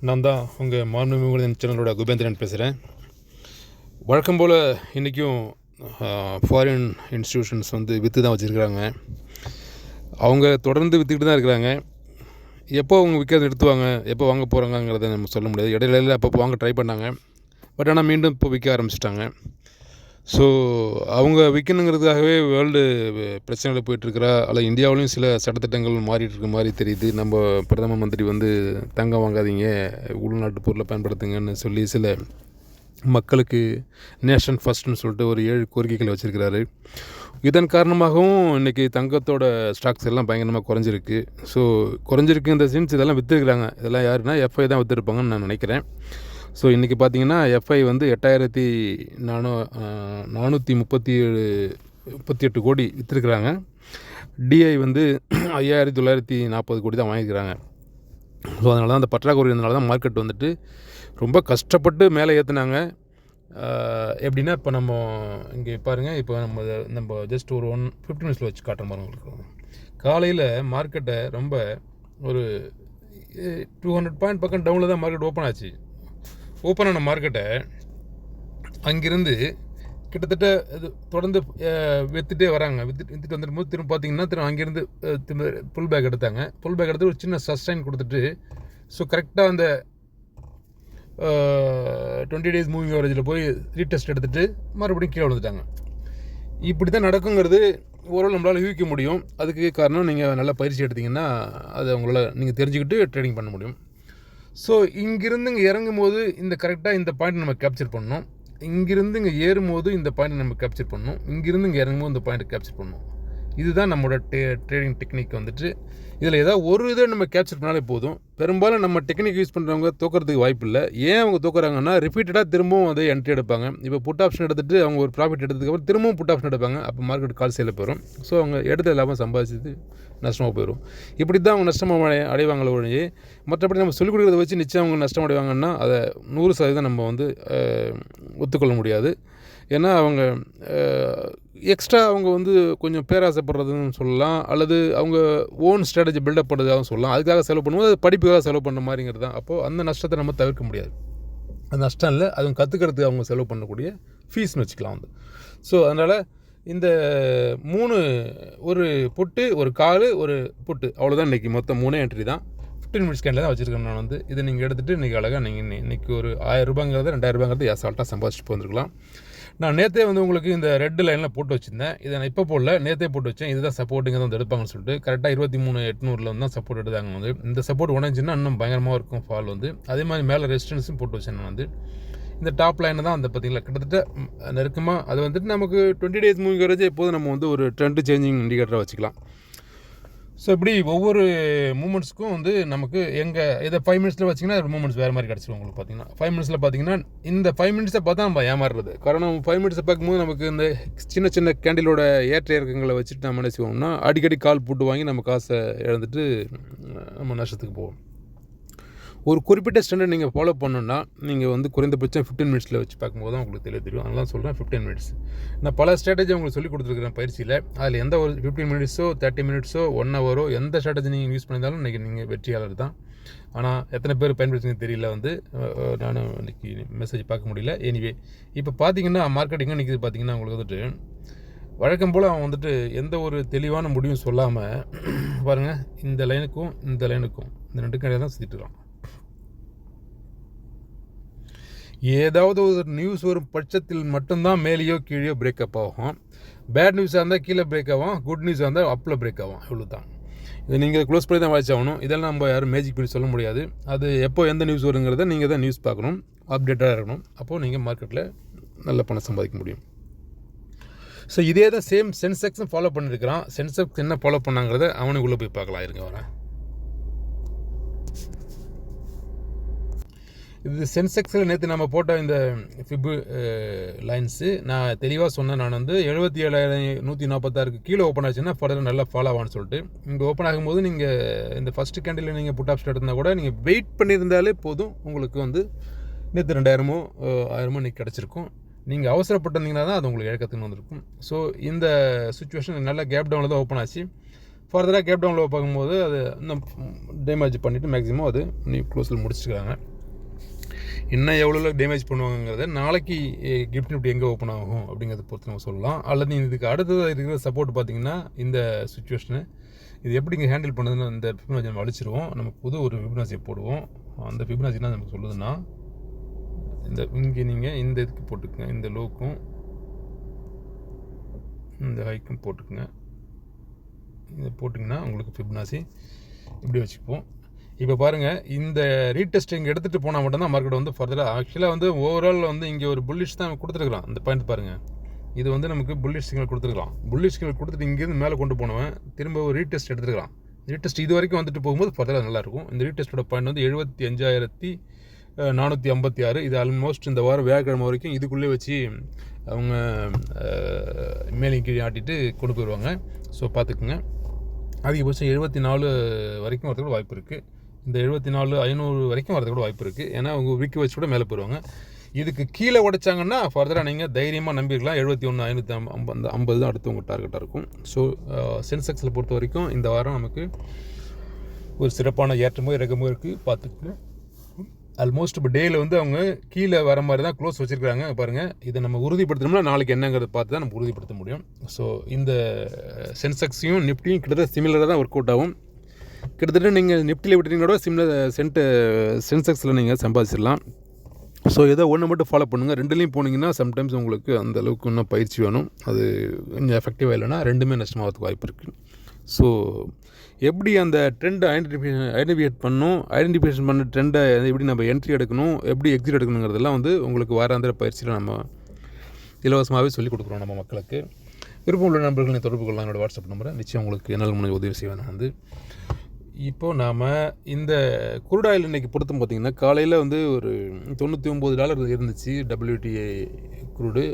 நான் தான் உங்கள் மாண்புமிகு சேனலோட குபேந்திரன் பேசுகிறேன். வழக்கம் போல் இன்றைக்கும் ஃபாரின் இன்ஸ்டிடியூஷன்ஸ் வந்து விற்று தான் வச்சுருக்கிறாங்க. அவங்க தொடர்ந்து விற்றுக்கிட்டு தான் இருக்கிறாங்க. எப்போ அவங்க விற்கிறது நிறுத்துவாங்க, எப்போ வாங்க போகிறாங்கங்கிறத நம்ம சொல்ல முடியாது. இடையில அப்பப்போ வாங்க ட்ரை பண்ணாங்க. பட் ஆனால் மீண்டும் இப்போ விற்க ஆரம்பிச்சிட்டாங்க. ஸோ அவங்க விற்கணுங்கிறதுக்காகவே வேர்ல்டு பிரச்சனைகள் போயிட்டுருக்கிறா, அல்ல இந்தியாவிலையும் சில சட்டத்திட்டங்கள் மாறிட்டு இருக்க மாதிரி தெரியுது. நம்ம பிரதம மந்திரி வந்து தங்கம் வாங்காதீங்க, உள்நாட்டு பொருளை பயன்படுத்துங்கன்னு சொல்லி சில மக்களுக்கு நேஷன் ஃபஸ்ட்டுன்னு சொல்லிட்டு ஒரு 7 கோரிக்கைகளை வச்சுருக்கிறாரு. இதன் காரணமாகவும் இன்றைக்கி தங்கத்தோட ஸ்டாக்ஸ் எல்லாம் பயங்கரமாக குறைஞ்சிருக்கு. ஸோ குறைஞ்சிருக்கு இந்த சென்ஸ் இதெல்லாம் விற்றுருக்குறாங்க. இதெல்லாம் யாருன்னா எஃப்ஐ தான் விற்றுருப்பாங்கன்னு நான் நினைக்கிறேன். ஸோ இன்றைக்கி பார்த்தீங்கன்னா எஃப்ஐ வந்து 8,438 கோடி விற்றுருக்குறாங்க. டிஐ வந்து 5,940 கோடி தான் வாங்கியிருக்கிறாங்க. ஸோ அதனால தான் அந்த பற்றாக்குறை இருந்தனால தான் மார்க்கெட் வந்துட்டு ரொம்ப கஷ்டப்பட்டு மேலே ஏற்றுனாங்க. எப்படின்னா இப்போ நம்ம இங்கே பாருங்கள், இப்போ நம்ம ஜஸ்ட் ஒரு 15 மினிட்ஸில் வச்சு காட்டுற மாதிரி உங்களுக்கு காலையில் மார்க்கெட்டை ரொம்ப ஒரு 200 பாயிண்ட் பக்கம் டவுனில் தான் மார்க்கெட் ஓப்பன் ஆச்சு. ஓப்பன் ஆன மார்க்கெட்டை அங்கேருந்து கிட்டத்தட்ட இது தொடர்ந்து விற்றுட்டே வராங்க. விற்றுட்டு வந்துடும்போது திரும்ப பார்த்தீங்கன்னா அங்கேருந்து புல் பேக் எடுத்தாங்க. புல் பேக் எடுத்து ஒரு சின்ன சஸ்டைன் கொடுத்துட்டு, ஸோ கரெக்டாக அந்த 20 டேஸ் மூவிங் ஆவரேஜில் போய் ரீடெஸ்ட் எடுத்துகிட்டு மறுபடியும் கீழே வந்துட்டாங்க. இப்படி தான் நடக்குங்கிறது ஓரளவு நம்மளால் யூகிக்க முடியும். அதுக்கு காரணம் நீங்கள் நல்லா பயிற்சி எடுத்திங்கன்னா அதை உங்களால் நீங்கள் தெரிஞ்சுக்கிட்டு ட்ரேடிங் பண்ண முடியும். ஸோ இங்கிருந்து இங்கே இறங்கும் போது இந்த கரெக்டாக இந்த பாயிண்ட் நம்ம கேப்சர் பண்ணணும். இங்கிருந்து இங்கே ஏறும்போது இந்த பாயிண்ட் நம்ம கேப்சர் பண்ணணும். இங்கிருந்து இங்கே இறங்கும்போது இந்த பாயிண்ட்டை கேப்சர் பண்ணணும். இதுதான் நம்மளோட ட்ரேடிங் டெக்னிக் வந்துட்டு. இதில் ஏதாவது ஒரு இதை நம்ம கேப்சர் பண்ணாலே போதும். பெரும்பாலும் நம்ம டெக்னிக் யூஸ் பண்ணுறவங்க தோக்கிறதுக்கு வாய்ப்பு இல்லை. ஏன் அவங்க தோக்குறாங்கன்னா, ரிப்பீட்டடாக திரும்பவும் அதை என்ட்ரி எடுப்பாங்க. இப்போ புட் ஆப்ஷன் எடுத்துகிட்டு அவங்க ஒரு ப்ராஃபிட் எடுத்ததுக்கப்புறம் திரும்பவும் புட் ஆப்ஷன் எடுப்பாங்க. அப்போ மார்க்கெட் கால் சேலில் போயிடும். ஸோ அவங்க எடுத்த லாபம் சம்பாதிச்சது நஷ்டமாக போயிடும். இப்படி தான் அவங்க நஷ்டமாக அடைவாங்களே ஒழிய, மற்றபடி நம்ம சொல்லிக் கொடுக்குறத வச்சு நிச்சயம் அவங்க நஷ்டம் அடைவாங்கன்னா அதை 100% நம்ம வந்து ஒத்துக்கொள்ள முடியாது. ஏன்னா அவங்க எக்ஸ்ட்ரா அவங்க வந்து கொஞ்சம் பேராசைப்படுறதுன்னு சொல்லலாம், அல்லது அவங்க ஓன் ஸ்ட்ராட்டஜி பில்டப் பண்ணுறதாகவும் சொல்லலாம். அதுக்காக செலவு பண்ணும்போது அது படிப்புக்காக செலவு பண்ணுற மாதிரிங்கிறது தான். அப்போது அந்த நஷ்டத்தை நம்ம தவிர்க்க முடியாது. அது நஷ்டம் இல்லை, அதுவும் கற்றுக்கிறதுக்கு அவங்க செலவு பண்ணக்கூடிய ஃபீஸ்னு வச்சுக்கலாம் வந்து. ஸோ அதனால் இந்த 3 ஒரு புட்டு, ஒரு கால், ஒரு புட்டு, அவ்வளோதான் இன்றைக்கி மொத்தம் 3 என்ட்ரி தான். 15 மினிட்ஸ் கேண்டில் தான் வச்சுருக்கேன் நான் வந்து. இதை நீங்கள் எடுத்துகிட்டு இன்றைக்கி அழகாக நீங்கள் இன்றைக்கி ஒரு 1000 ரூபாங்கிறது 2000 ரூபாங்கிறது அசால்ட்டாக சம்பாதிச்சுட்டு வந்துருக்கலாம். நான் நேற்றே வந்து உங்களுக்கு இந்த ரெட் லைனில் போட்டு வச்சுருந்தேன். இதை நான் இப்போ போடல, நேற்றே போட்டு வச்சேன். இதுதான் சப்போர்ட்டுங்க தான் வந்து எடுப்பாங்கன்னு சொல்லிட்டு கரெக்டாக 23,800 தான் சப்போர்ட் எடுத்தாங்க வந்து. இந்த சப்போர்ட் உடஞ்சின்னா இன்னும் பயங்கரமாக இருக்கும் ஃபால் வந்து. அதே மாதிரி மேலே ரெசிஸ்டன்ஸும் போட்டு வச்சேன் நான் வந்து. இந்த டாப் லைனை தான் அந்த பார்த்திங்களா கிட்டத்தட்ட நெருக்கமாக அது வந்துட்டு நமக்கு 20 டேஸ் மூவிங் ஆவரேஜ் எப்போது நம்ம வந்து ஒரு ட்ரெண்ட் சேஞ்சிங் இண்டிகேட்டராக வச்சுக்கலாம். ஸோ இப்படி ஒவ்வொரு மூமெண்ட்ஸ்க்கும் வந்து நமக்கு இதை 5 மினிட்ஸில் வச்சிங்கன்னா மூமெண்ட்ஸ் வேறு மாதிரி கிடச்சிடும் உங்களுக்கு. பார்த்தீங்கன்னா 5 மினிட்ஸில் பார்த்தீங்கன்னா இந்த 5 மினிட்ஸை பார்த்தா நம்ம ஏமாறுறது. காரணம் 5 மினிட்ஸை பார்க்கும்போது நமக்கு இந்த சின்ன சின்ன கேண்டிலோட ஏற்ற இறக்கங்களை வச்சுட்டு நம்ம என்ன செய்வோம்னா அடிக்கடி கால் போட்டு வாங்கி நம்ம காசை இழந்துட்டு நம்ம நஷ்டத்துக்கு போவோம். ஒரு குறிப்பிட்ட ஸ்டாண்டர்ட் நீங்கள் ஃபாலோ பண்ணணுன்னா நீங்கள் வந்து குறைந்தபட்சம் 15 மினிட்ஸில் வச்சு பார்க்கும்போது தான் உங்களுக்கு தெரியும். அதெல்லாம் சொல்கிறேன் 15 மினிட்ஸ். நான் பல ஸ்ட்ராட்டஜி உங்களுக்கு சொல்லிக் கொடுத்துருக்குறேன் பயிற்சியில். அதில் எந்த ஒரு 15 மினிட்ஸோ 30 மினிட்ஸோ 1 ஹவரோ எந்த ஸ்ட்ராட்டஜி நீங்கள் யூஸ் பண்ணியிருந்தாலும் இன்றைக்கி நீங்கள் வெற்றியாளர் தான். ஆனால் எத்தனை பேர் பயன்படுத்துங்க தெரியல வந்து. நானும் இன்றைக்கி மெசேஜ் பார்க்க முடியல. எனிவே இப்போ பார்த்தீங்கன்னா மார்க்கெட் எங்கே நிற்கிது பார்த்தீங்கன்னா உங்களுக்கு வந்துட்டு வழக்கம் போல் அவன் வந்துட்டு எந்த ஒரு தெளிவான முடிவும் சொல்லாமல் பாருங்கள், இந்த லைனுக்கும் இந்த ரெண்டுக்கும் இடையே தான் சுற்றிட்டு இருக்கான். ஏதாவது ஒரு நியூஸ் வரும் பட்சத்தில் மட்டும்தான் மேலேயோ கீழே பிரேக்கப் ஆகும். பேட் நியூஸாக இருந்தால் கீழே பிரேக் ஆகும், குட் நியூஸாக இருந்தால் அப்பில் பிரேக் ஆகும். இவ்வளோ தான். இதை நீங்கள் க்ளோஸ் பண்ணி தான் வாட்ச் இதெல்லாம் நம்ம யாரும் மேஜிக் பண்ணி சொல்ல முடியாது. அது எப்போ எந்த நியூஸ் வருங்கிறத நீங்கள் தான் நியூஸ் பார்க்கணும், அப்டேட்டாக இருக்கணும். அப்போது நீங்கள் மார்க்கெட்டில் நல்ல பணம் சம்பாதிக்க முடியும். ஸோ இதே தான் சேம் சென்செக்ஸும் ஃபாலோ பண்ணியிருக்கிறான். சென்செக்ஸ் என்ன ஃபாலோ பண்ணாங்கிறத அவனுக்குள்ளே போய் பார்க்கலாம். இருங்க வரேன். இது சென்செக்ஸில் நேற்று நம்ம போட்ட இந்த ஃபிபு லைன்ஸு நான் தெளிவாக சொன்னேன். நான் வந்து 77,146 கீழே ஓப்பன் ஆச்சுன்னா ஃபர்தர் நல்லா ஃபாலோ ஆகும்னு சொல்லிட்டு. இங்கே ஓப்பன் ஆகும்போது நீங்கள் இந்த ஃபஸ்ட்டு கேண்டில் நீங்கள் புட் ஆப்ஷன் எடுத்தால் கூட நீங்கள் வெயிட் பண்ணியிருந்தாலே போதும். உங்களுக்கு வந்து நேற்று 2000 1000 இன்றைக்கி கிடச்சிருக்கும். நீங்கள் அவசரப்பட்டிருந்தீங்கன்னா தான் அது உங்களுக்கு இழக்கத்துக்கு வந்திருக்கும். ஸோ இந்த சுச்சுவேஷன் நல்லா கேப் டவுனில் தான் ஓப்பன் ஆச்சு. ஃபர்தராக கேப் டவுனில் பார்க்கும்போது அது இன்னும் டேமேஜ் பண்ணிவிட்டு மேக்ஸிமம் அது நியூ க்ளோஸில் முடிச்சுருக்காங்க. இன்னும் எவ்வளோ டேமேஜ் பண்ணுவாங்கிறத நாளைக்கு கிஃப்ட் நிஃப்டி எங்கே ஓப்பன் ஆகும் அப்படிங்கிறத பொறுத்து நம்ம சொல்லலாம். அல்லது இதுக்கு அடுத்ததாக இருக்கிற சப்போர்ட் பார்த்திங்கன்னா இந்த சுச்சுவேஷனு இது எப்படி இங்கே ஹேண்டில் பண்ணுதுன்னு இந்த ஃபிபனாசி நம்ம அழிச்சிருவோம். நம்ம புது ஒரு ஃபிபனாசியை போடுவோம். அந்த ஃபிபனாசி என்ன நமக்கு சொல்லுதுன்னா, இந்த இங்கே நீங்கள் இந்த இதுக்கு போட்டுக்குங்க, இந்த லோக்கும் இந்த ஹைக்கும் போட்டுக்குங்க. இதை போட்டிங்கன்னா உங்களுக்கு ஃபிபனாசி இப்படி வச்சுப்போம். இப்போ பாருங்கள், இந்த ரீடெஸ்டிங் எடுத்துகிட்டு போனால் மட்டும்தான் மார்க்கெட் வந்து ஃபர்தராக ஆக்சுவலாக வந்து ஓவரால் வந்து இங்கே ஒரு புல்லிஷ் தான் கொடுத்துருக்குறான். அந்த பாயிண்ட் பாருங்கள், இது வந்து நமக்கு புல்லிஷ் சிக்னல் கொடுத்துருக்கலாம். புல்லிஷ் சிக்னல் கொடுத்துட்டு இங்கேருந்து மேலே கொண்டு போனவன் திரும்ப ஒரு ரீடெஸ்ட் எடுத்துருக்கலாம். ரீடெஸ்ட் இது வரைக்கும் வந்துட்டு போகும்போது ஃபர்தராக நல்லாயிருக்கும். இந்த ரீடெஸ்ட்டோட பாயிண்ட் வந்து 75,456. இது ஆல்மோஸ்ட் இந்த வாரம் வியாழக்கிழமை வரைக்கும் இதுக்குள்ளே வச்சு அவங்க மேலே கீழே ஆட்டிட்டு கொண்டு போயிடுவாங்க. ஸோ பார்த்துக்குங்க. அதிகபட்சம் 74 வரைக்கும் வரது கூட வாய்ப்பு இருக்குது. இந்த 74,500 வரைக்கும் வரது கூட வாய்ப்பு இருக்குது. ஏன்னா அவங்க வீக்கி வச்சு கூட மேலே போயிடுவாங்க. இதுக்கு கீழே உடைச்சாங்கன்னா ஃபர்தராக நீங்கள் தைரியமாக நம்பிக்கலாம். 71,550 தான் அடுத்து உங்கள் டார்கெட்டாக இருக்கும். ஸோ சென்செக்ஸில் பொறுத்த வரைக்கும் இந்த வாரம் நமக்கு ஒரு சிறப்பான ஏற்றமோ இறக்கமோ இருக்குது. பார்த்துக்கு ஆல்மோஸ்ட் இப்போ டேயில் வந்து அவங்க கீழே வர மாதிரி தான் க்ளோஸ் வச்சுருக்காங்க. பாருங்கள், இதை நம்ம உறுதிப்படுத்தணும்னா நாளைக்கு என்னங்கிறத பார்த்து தான் நம்ம உறுதிப்படுத்த முடியும். ஸோ இந்த சென்செக்ஸையும் நிஃப்டியும் கிட்டத்தட்ட சிமிலராக தான் ஒர்க் அவுட் ஆகும். கிட்டத்தட்ட நீங்கள் நிஃப்டியில் விட்டுறீங்களோட சென்செக்ஸில் நீங்கள் சம்பாதிச்சிடலாம். ஸோ ஏதோ ஒன்று மட்டும் ஃபாலோ பண்ணுங்கள். ரெண்டுலேயும் போனீங்கன்னா சம்டைம்ஸ் உங்களுக்கு அந்த அளவுக்கு இன்னும் பயிற்சி வேணும். அது கொஞ்சம் எஃபெக்டிவாக இல்லைன்னா ரெண்டுமே நஷ்டமாகிறதுக்கு வாய்ப்பு இருக்குது. ஸோ எப்படி அந்த ட்ரெண்டை ஐடென்டிஃபிகேஷன் பண்ண ட்ரெண்டை எப்படி நம்ம என்ட்ரி எடுக்கணும், எப்படி எக்ஸிட் எடுக்கணுங்கிறதெல்லாம் வந்து உங்களுக்கு வாராந்திர பயிற்சியில் நம்ம இலவசமாகவே சொல்லிக் கொடுக்குறோம் நம்ம மக்களுக்கு. விருப்பம் உள்ள நண்பர்களை தொடர்பு கொள்ளலாம். என்னோடய வாட்ஸ்அப் நம்பரை நிச்சயம் உங்களுக்கு என்னால் முடிஞ்ச உதவி செய்வேன். நான் வந்து இப்போது நாம் இந்த குரூட் ஆயில் இன்றைக்கி பொறுத்தும் பார்த்திங்கன்னா காலையில் வந்து ஒரு $99 இருந்துச்சு WTI குரூடு.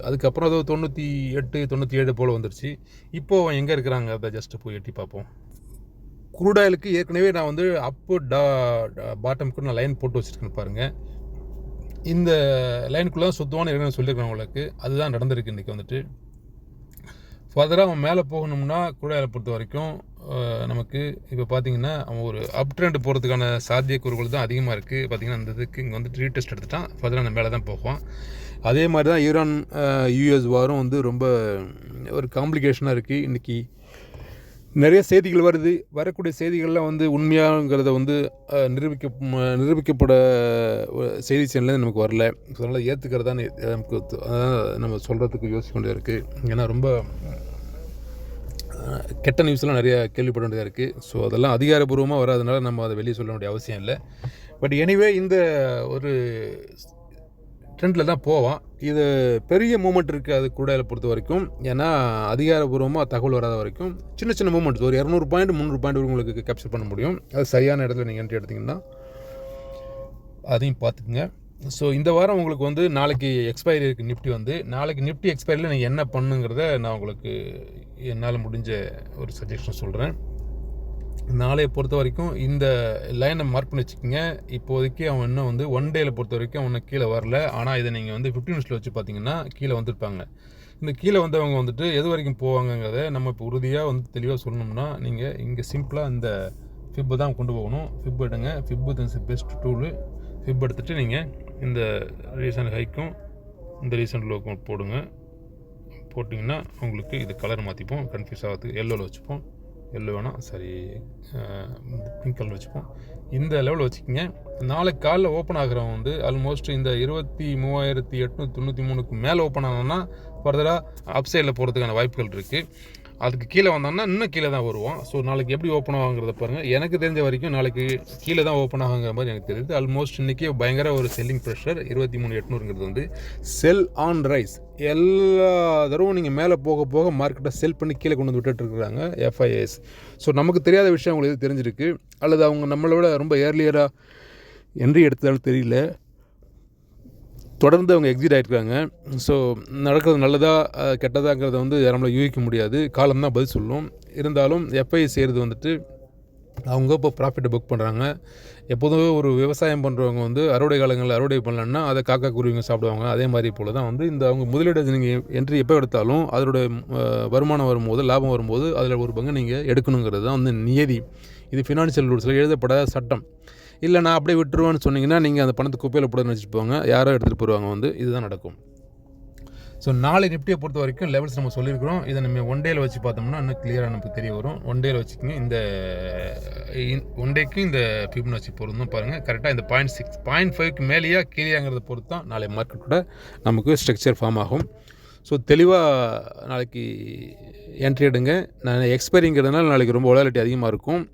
அதுக்கப்புறம் அது 98, 97 போல் வந்துருச்சு. இப்போது எங்கே இருக்கிறாங்க அதை ஜஸ்ட்டு போய் எட்டி பார்ப்போம். குரூட் ஆயிலுக்கு ஏற்கனவே நான் வந்து அப்பு பாட்டமுக்கு நான் லைன் போட்டு வச்சுருக்கேன்னு பாருங்கள். இந்த லைனுக்குள்ளே தான் சுத்தமான ஏற்கனவே சொல்லியிருக்கிறேன் உங்களுக்கு. அதுதான் நடந்திருக்கு இன்றைக்கி வந்துட்டு. ஃபர்தராக அவன் மேலே போகணும்னா குரூட் ஆயிலை பொறுத்த வரைக்கும் நமக்கு இப்போ பார்த்திங்கன்னா அவன் ஒரு அப் ட்ரெண்ட் போகிறதுக்கான சாத்தியக்கூறுகள் தான் அதிகமாக இருக்குது. பார்த்திங்கன்னா அந்த இதுக்கு இங்கே வந்து ரீடெஸ்ட் எடுத்துட்டான். ஃபர்தராக அந்த மேலே தான் போவான். அதே மாதிரி தான் ஈரான் US வாரம் வந்து ரொம்ப ஒரு காம்ப்ளிகேஷனாக இருக்குது. இன்றைக்கி நிறைய செய்திகள் வருது. வரக்கூடிய செய்திகள்லாம் வந்து உண்மையாங்கிறத வந்து நிரூபிக்கப்பட செய்தி சேனல்லேருந்து நமக்கு வரல. ஸோ அதனால் ஏற்றுக்கிறது தான் நமக்கு நம்ம சொல்கிறதுக்கு யோசிக்க வேண்டியதாக இருக்குது. ஏன்னா ரொம்ப கெட்ட நியூஸ்லாம் நிறையா கேள்விப்பட வேண்டியதாக இருக்குது. ஸோ அதெல்லாம் அதிகாரப்பூர்வமாக வராதனால நம்ம அதை வெளியே சொல்ல வேண்டிய அவசியம் இல்லை. பட் எனிவே இந்த ஒரு ட்ரெண்டில் தான் போவான். இது பெரிய மூமெண்ட் இருக்குது அது கூட பொறுத்த வரைக்கும். ஏன்னா அதிகாரப்பூர்வமாக தகவல் வராத வரைக்கும் சின்ன சின்ன மூமெண்ட்ஸ் ஒரு 200 பாயிண்ட் 300 பாயிண்ட் உங்களுக்கு கேப்சர் பண்ண முடியும். அது சரியான இடத்துல நீங்கள் என்ட்ரி எடுத்திங்கன்னா அதையும் பார்த்துக்குங்க. ஸோ இந்த வாரம் உங்களுக்கு வந்து நாளைக்கு எக்ஸ்பைரி இருக்குது நிஃப்டி வந்து. நாளைக்கு நிஃப்டி எக்ஸ்பைரியில் நீங்கள் என்ன பண்ணுங்கிறத நான் உங்களுக்கு என்னால் முடிஞ்ச ஒரு சஜஷன் சொல்கிறேன். நாளையை பொறுத்த வரைக்கும் இந்த லைனை மார்க் பண்ணி வச்சுக்கோங்க. இப்போதைக்கு அவன் இன்னும் வந்து 1 டேயில் பொறுத்த வரைக்கும் அவனை கீழே வரல. ஆனால் இதை நீங்கள் வந்து 15 மினிட்ஸில் வச்சு பார்த்தீங்கன்னா கீழே வந்திருப்பாங்க. இந்த கீழே வந்தவங்க வந்துட்டு எது வரைக்கும் போவாங்கங்கிறத நம்ம இப்போ உறுதியாக வந்து தெளிவாக சொல்லணும்னா நீங்கள் இங்கே சிம்பிளாக இந்த ஃபிப்பை தான் கொண்டு போகணும். ஃபிப் எடுங்க. ஃபிப்பு தான் பெஸ்ட் டூலு. ஃபிப் எடுத்துகிட்டு நீங்கள் இந்த ரீசன்ட் ஹைக்கும் இந்த ரீசன்ட் லோக்கும் போடுங்க. போட்டிங்கன்னா உங்களுக்கு இது கலர் மாற்றிப்போம். கன்ஃபியூஸ் ஆகிறதுக்கு எல்லோவில் வச்சுப்போம். எல்லோ வேணாம், சரி பிங்க் கலர் வச்சுப்போம். இந்த லெவலில் வச்சுக்கிங்க. நாளைக்கு காலைல ஓப்பன் ஆகிறவங்க வந்து ஆல்மோஸ்ட் இந்த 23,893க்கு மேலே ஓப்பன் ஆனோன்னா ஃபர்தராக அப் சைடில் போகிறதுக்கான வாய்ப்புகள் இருக்குது. அதுக்கு கீழே வந்தோம்னா இன்னும் கீழே தான் வருவோம். ஸோ நாளைக்கு எப்படி ஓப்பன் ஆகுங்கிறத பாருங்கள். எனக்கு தெரிஞ்ச வரைக்கும் நாளைக்கு கீழே தான் ஓப்பன் ஆகுங்கிற மாதிரி எனக்கு தெரியுது. ஆல்மோஸ்ட் இன்றைக்கி பயங்கர ஒரு செல்லிங் ப்ரெஷர். 23,800ங்கிறது வந்து செல் ஆன் ரைஸ். எல்லா தடவும் நீங்கள் மேலே போக போக மார்க்கெட்டை செல் பண்ணி கீழே கொண்டு வந்து விட்டுட்டுருக்குறாங்க FIS. ஸோ நமக்கு தெரியாத விஷயம் அவங்களுக்கு எது தெரிஞ்சிருக்கு, அல்லது அவங்க நம்மளை விட ரொம்ப ஏர்லியராக என்ட்ரி எடுத்ததாலும் தெரியல, தொடர்ந்து அவங்க எக்ஸிட் ஆகிருக்காங்க. ஸோ நடக்கிறது நல்லதா கெட்டதாங்கிறத வந்து நம்மளால் யூகிக்க முடியாது. காலம் தான் பதில் சொல்லும். இருந்தாலும் FIS செய்கிறது வந்துட்டு அவங்க இப்போ ப்ராஃபிட்டை புக் பண்ணுறாங்க. எப்போதும் ஒரு விவசாயம் பண்ணுறவங்க வந்து அறுவடை காலங்களில் அறுவடை பண்ணலன்னா அதை காக்கா குருவிங்க சாப்பிடுவாங்க. அதே மாதிரி போல் தான் வந்து இந்த அவங்க முதலீடு நீங்கள் என்ட்ரி எப்போ எடுத்தாலும் அதோடைய வருமானம் வரும்போது, லாபம் வரும்போது அதில் ஒரு பங்கு நீங்கள் எடுக்கணுங்கிறது தான் வந்து நியதி. இது ஃபினான்ஷியல் ரூல்ஸில் எழுதப்படாத சட்டம். இல்லை நான் அப்படியே விட்டுருவேன்னு சொன்னீங்கன்னா நீங்கள் அந்த பணத்தை குப்பையில் போடுன்னு வச்சுட்டு போங்க, யாரோ எடுத்துகிட்டு போடுவாங்க. வந்து இதுதான் நடக்கும். ஸோ நாளை நிஃப்டியை பொறுத்த வரைக்கும் லெவல்ஸ் நம்ம சொல்லியிருக்கிறோம். இதை நம்ம ஒன் டேயில் வச்சு பார்த்தோம்னா இன்னும் கிளியராக நமக்கு தெரிய வரும். ஒன் டேயில் வச்சுக்கோங்க. இந்த ஒன் டேக்கும் இந்த ஃபிபனாச்சி பொருந்தும் பாருங்கள். கரெக்டாக இந்த 0.5க்கு மேலேயா கீழேங்கிறத பொறுத்து தான் நாளை மார்க்கெட்டோட நமக்கு ஸ்ட்ரக்சர் ஃபார்ம் ஆகும். ஸோ தெளிவாக நாளைக்கு என்ட்ரி எடுங்க. நான் எக்ஸ்பைரிங்கிறதுனால நாளைக்கு ரொம்ப வொலாட்டிலிட்டி அதிகமாக இருக்கும்.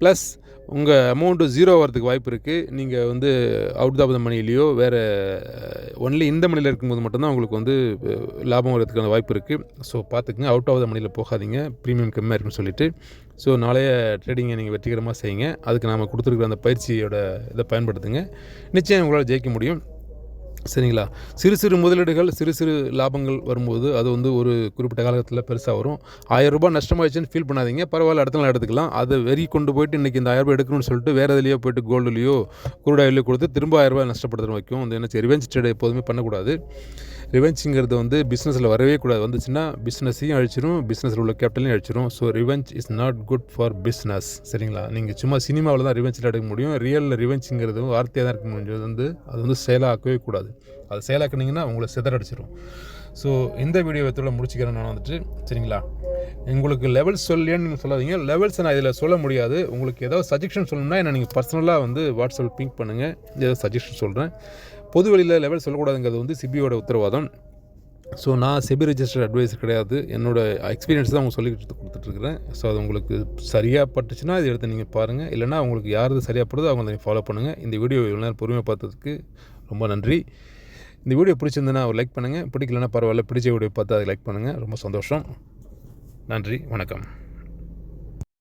ப்ளஸ் உங்கள் அமௌண்ட்டு ஜீரோ வரதுக்கு வாய்ப்பு இருக்குது. நீங்கள் வந்து அவுட் ஆஃப் த மணிலேயோ வேறு ஒன்லி இந்த மணியில் இருக்கும்போது மட்டும்தான் உங்களுக்கு வந்து லாபம் வரதுக்கான வாய்ப்பு இருக்குது. ஸோ பார்த்துக்குங்க, அவுட் ஆஃப் த மணியில் போகாதீங்க, ப்ரீமியம் கம்மியாக இருக்குன்னு சொல்லிவிட்டு. ஸோ நாளைய ட்ரேடிங்கை நீங்கள் வெற்றிகரமாக செய்யுங்க. அதுக்கு நாம் கொடுத்துருக்குற அந்த பயிற்சியோட இதை பயன்படுத்துங்க. நிச்சயம் உங்களால் ஜெயிக்க முடியும். சரிங்களா? சிறு சிறு முதலீடுகள், சிறு சிறு லாபங்கள் வரும்போது அது வந்து ஒரு குறிப்பிட்ட காலகட்டத்தில் பெருசாக வரும். 1000 ரூபாய் நஷ்டமாகிடுச்சுன்னு ஃபீல் பண்ணாதீங்க. பரவாயில்ல, அடுத்த நாள் எடுத்துக்கலாம். அதை வெறி கொண்டு போயிட்டு இன்றைக்கி இந்த 1000 ரூபாய் எடுக்கணும்னு சொல்லிட்டு வேறு எதுலையோ போய்ட்டு கோல்டுலையோ குரூடாயிலையோ கொடுத்து திரும்ப 1000 ரூபாய் நஷ்டப்படுத்துகிற வைக்கும். வந்து என்ன ரிவெஞ்ச் ட்ரேட் எப்போதுமே பண்ணக்கூடாது. ரிவெஞ்சுங்கிறது வந்து பிஸ்னஸில் வரவே கூடாது. வந்துச்சுன்னா பிஸ்னஸையும் அழிச்சிடும், பிஸ்னஸில் உள்ள கேபிட்டலையும் அழிச்சிடும். So revenge is not good for business. சரிங்களா? நீங்கள் சும்மா சினிமாவில் தான் ரிவெஞ்சில் எடுக்க முடியும். ரியலில் ரிவெஞ்சுங்கிறது வார்த்தையாக தான் இருக்க முடியும். வந்து அது வந்து செயலாக்கவே கூடாது. அது செயலாக்குனீங்கன்னா உங்களை சிதறடிச்சிடும். ஸோ இந்த வீடியோ எத்தோட முடிச்சுக்கிறேன் நான் வந்துட்டு. சரிங்களா? உங்களுக்கு லெவல்ஸ் சொல்லியன்னு நீங்கள் சொல்லாதீங்க. லெவல்ஸை நான் இதில் சொல்ல முடியாது. உங்களுக்கு ஏதாவது சஜஷன் சொல்லணும்னா என்ன நீங்கள் பர்சனலாக வந்து வாட்ஸ்அப்பில் பிங்க் பண்ணுங்கள். ஏதாவது சஜஷன் சொல்கிறேன். பொது வெளியில் லெவல் சொல்லக்கூடாதுங்கிறது வந்து சிபியோட உத்தரவாதம். ஸோ நான் செபி ரெஜிஸ்டர்ட் அட்வைஸ் கிடையாது. என்னோடய எக்ஸ்பீரியன்ஸ் தான் அவங்க சொல்லிக்கிட்டு கொடுத்துட்ருக்குறேன். ஸோ அது உங்களுக்கு சரியாக பட்டுச்சுன்னா இதை எடுத்து நீங்கள் பாருங்கள். இல்லைனா உங்களுக்கு யார் சரியாக படுதோ அவங்க நீங்கள் ஃபாலோ பண்ணுங்கள். இந்த வீடியோ இவ்வளோ நேரம் பொறுமையாக பார்த்ததுக்கு ரொம்ப நன்றி. இந்த வீடியோ பிடிச்சிருந்ததுன்னா ஒரு லைக் பண்ணுங்கள். பிடிக்கலன்னா பரவாயில்ல, பிடிச்ச வீடியோ பார்த்து அதை லைக் பண்ணுங்கள். ரொம்ப சந்தோஷம். நன்றி, வணக்கம்.